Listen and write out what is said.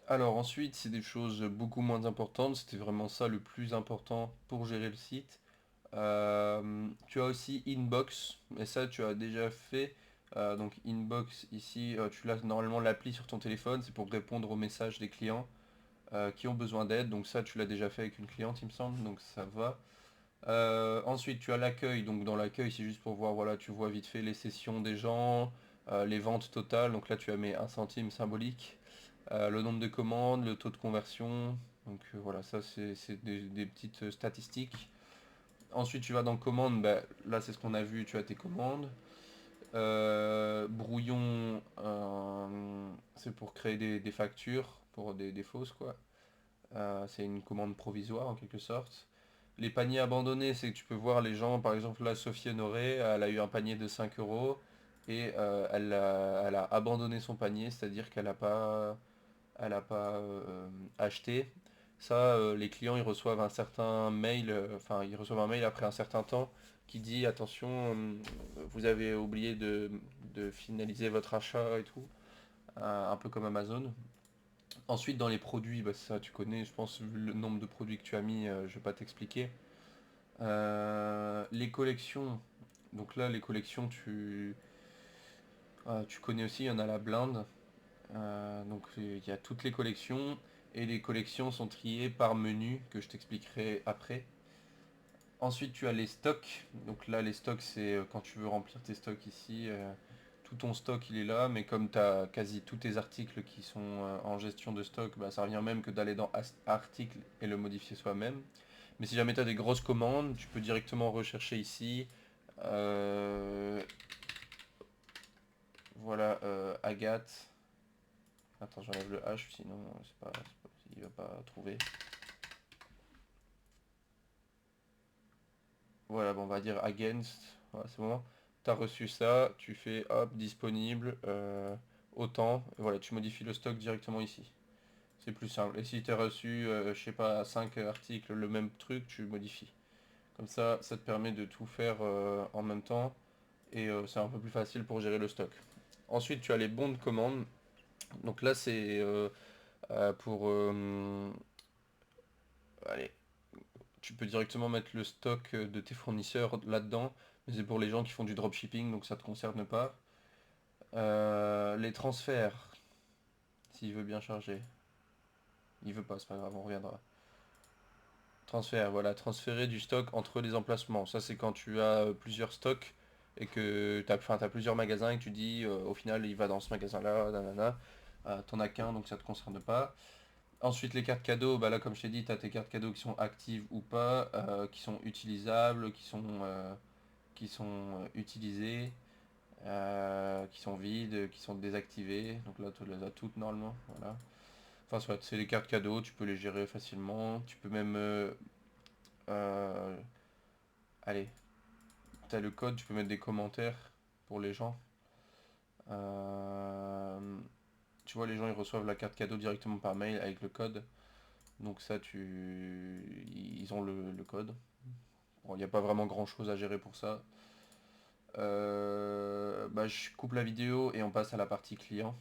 Alors ensuite, c'est des choses beaucoup moins importantes. C'était vraiment ça le plus important pour gérer le site. Tu as aussi Inbox, et ça tu as déjà fait. Donc Inbox ici, tu l'as normalement l'appli sur ton téléphone, c'est pour répondre aux messages des clients qui ont besoin d'aide. Donc ça tu l'as déjà fait avec une cliente il me semble, donc ça va. Ensuite tu as l'accueil, donc dans l'accueil c'est juste pour voir, voilà, tu vois vite fait les sessions des gens, les ventes totales, donc là tu as mis 1 centime symbolique, le nombre de commandes, le taux de conversion, donc voilà, ça c'est des petites statistiques. Ensuite, tu vas dans commandes, bah, là c'est ce qu'on a vu, tu as tes commandes. Brouillon, c'est pour créer des factures, pour des fausses quoi. C'est une commande provisoire en quelque sorte. Les paniers abandonnés, c'est que tu peux voir les gens, par exemple là Sophie Honoré, elle a eu un panier de 5 euros et elle a abandonné son panier, c'est-à-dire qu'elle a pas acheté. Ça, les clients ils reçoivent un certain mail, enfin ils reçoivent un mail après un certain temps qui dit attention, vous avez oublié de finaliser votre achat et tout, un peu comme Amazon. Ensuite dans les produits, bah, ça tu connais, je pense vu le nombre de produits que tu as mis, je vais pas t'expliquer. Les collections, donc là les collections tu connais aussi, il y en a la blinde. Donc il y a toutes les collections et les collections sont triées par menu que je t'expliquerai après. Ensuite tu as les stocks. Donc là les stocks c'est quand tu veux remplir tes stocks ici. Tout ton stock il est là, mais comme tu as quasi tous tes articles qui sont en gestion de stock, bah, ça revient même que d'aller dans article et le modifier soi-même. Mais si jamais tu as des grosses commandes, tu peux directement rechercher ici. Euh, voilà, Agathe. Attends, j'enlève le H, sinon il va pas trouver. Voilà, bon, on va dire against. Voilà, c'est bon. T'as reçu ça, tu fais hop, disponible, autant. Et voilà, tu modifies le stock directement ici. C'est plus simple. Et si tu as reçu, je sais pas, 5 articles, le même truc, tu modifies. Comme ça te permet de tout faire en même temps. Et c'est un peu plus facile pour gérer le stock. Ensuite, tu as les bons de commande. Donc là, c'est pour... allez, tu peux directement mettre le stock de tes fournisseurs là-dedans, mais c'est pour les gens qui font du dropshipping, donc ça ne te concerne pas. Les transferts, s'il veut bien charger. Il veut pas, c'est pas grave, on reviendra. Transfert, voilà, transférer du stock entre les emplacements. Ça, c'est quand tu as plusieurs stocks et que tu as, enfin, t'as plusieurs magasins et que tu dis au final il va dans ce magasin-là, nanana. T'en as qu'un, donc ça te concerne pas. Ensuite, les cartes cadeaux, bah là, comme je t'ai dit, tu as tes cartes cadeaux qui sont actives ou pas, qui sont utilisables, qui sont utilisées, qui sont vides, qui sont désactivées. Donc là, tu les as toutes normalement. Voilà. Enfin, soit c'est les cartes cadeaux, tu peux les gérer facilement. Tu peux même. Euh, allez, tu as le code, tu peux mettre des commentaires pour les gens. Euh, tu vois, les gens ils reçoivent la carte cadeau directement par mail avec le code. Donc ça, ils ont le code. Bon, il n'y a pas vraiment grand chose à gérer pour ça. Bah, je coupe la vidéo et on passe à la partie client.